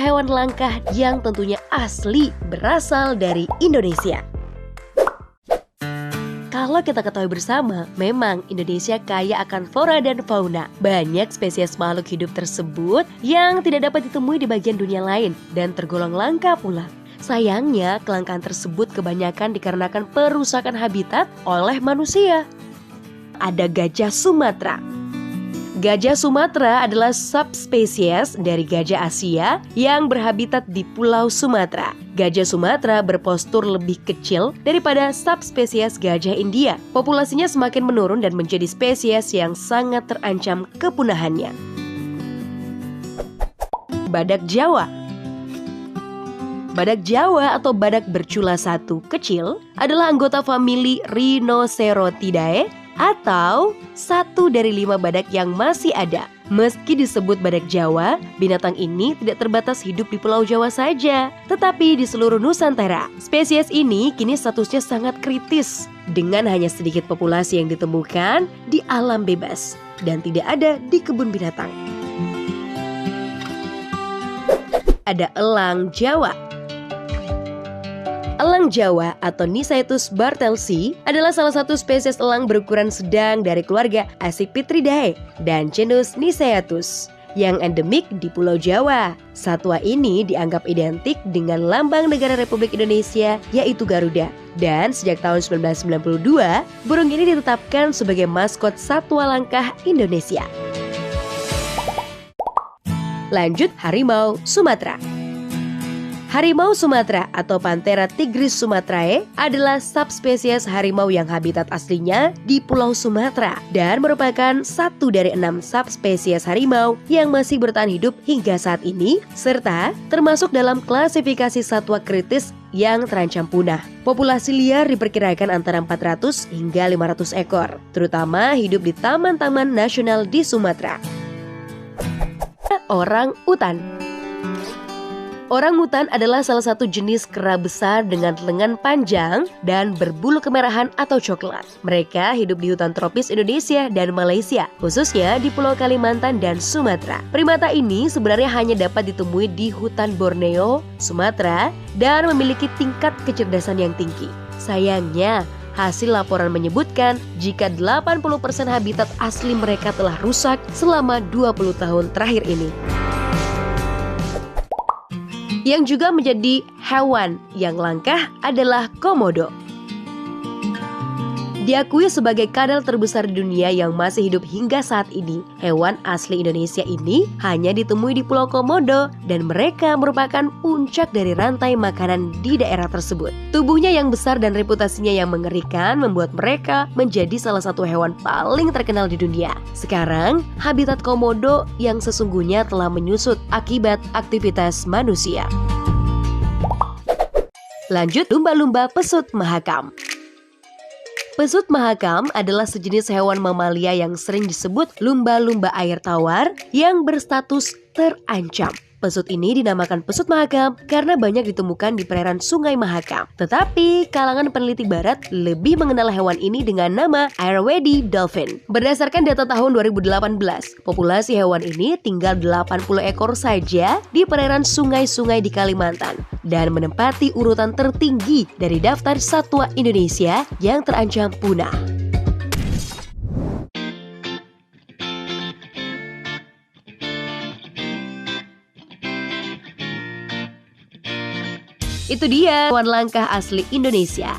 hewan langka yang tentunya asli berasal dari Indonesia. Kalau kita ketahui bersama, memang Indonesia kaya akan flora dan fauna. Banyak spesies makhluk hidup tersebut yang tidak dapat ditemui di bagian dunia lain dan tergolong langka pula. Sayangnya, kelangkaan tersebut kebanyakan dikarenakan perusakan habitat oleh manusia. Ada gajah Sumatera. Gajah Sumatera adalah subspesies dari gajah Asia yang berhabitat di Pulau Sumatera. Gajah Sumatera berpostur lebih kecil daripada subspesies gajah India. Populasinya semakin menurun dan menjadi spesies yang sangat terancam kepunahannya. Badak Jawa. Badak Jawa atau badak bercula satu kecil adalah anggota famili Rhinocerotidae atau 1 dari 5 badak yang masih ada. Meski disebut badak Jawa, binatang ini tidak terbatas hidup di Pulau Jawa saja, tetapi di seluruh Nusantara. Spesies ini kini statusnya sangat kritis, dengan hanya sedikit populasi yang ditemukan di alam bebas dan tidak ada di kebun binatang. Ada elang Jawa. Elang Jawa atau Nicetus bartelsi adalah salah satu spesies elang berukuran sedang dari keluarga Accipitridae dan genus Niceatus yang endemik di Pulau Jawa. Satwa ini dianggap identik dengan lambang negara Republik Indonesia yaitu Garuda. Dan sejak tahun 1992, burung ini ditetapkan sebagai maskot satwa langka Indonesia. Lanjut, harimau Sumatera. Harimau Sumatera atau Panthera tigris sumatrae adalah subspesies harimau yang habitat aslinya di Pulau Sumatera dan merupakan 1 dari 6 subspesies harimau yang masih bertahan hidup hingga saat ini serta termasuk dalam klasifikasi satwa kritis yang terancam punah. Populasi liar diperkirakan antara 400 hingga 500 ekor, terutama hidup di taman-taman nasional di Sumatera. Orang utan. Orang utan adalah salah satu jenis kera besar dengan lengan panjang dan berbulu kemerahan atau coklat. Mereka hidup di hutan tropis Indonesia dan Malaysia, khususnya di Pulau Kalimantan dan Sumatera. Primata ini sebenarnya hanya dapat ditemui di hutan Borneo, Sumatera, dan memiliki tingkat kecerdasan yang tinggi. Sayangnya, hasil laporan menyebutkan jika 80% habitat asli mereka telah rusak selama 20 tahun terakhir ini. Yang juga menjadi hewan yang langka adalah komodo. Diakui sebagai kadal terbesar di dunia yang masih hidup hingga saat ini. Hewan asli Indonesia ini hanya ditemui di Pulau Komodo dan mereka merupakan puncak dari rantai makanan di daerah tersebut. Tubuhnya yang besar dan reputasinya yang mengerikan membuat mereka menjadi salah satu hewan paling terkenal di dunia. Sekarang, habitat komodo yang sesungguhnya telah menyusut akibat aktivitas manusia. Lanjut, lumba-lumba pesut mahakam. Pesut mahakam adalah sejenis hewan mamalia yang sering disebut lumba-lumba air tawar yang berstatus terancam. Pesut ini dinamakan pesut mahakam karena banyak ditemukan di perairan Sungai Mahakam. Tetapi kalangan peneliti barat lebih mengenal hewan ini dengan nama Ayurvedi dolphin. Berdasarkan data tahun 2018, populasi hewan ini tinggal 80 ekor saja di perairan sungai-sungai di Kalimantan dan menempati urutan tertinggi dari daftar satwa Indonesia yang terancam punah. Itu dia hewan langka asli Indonesia.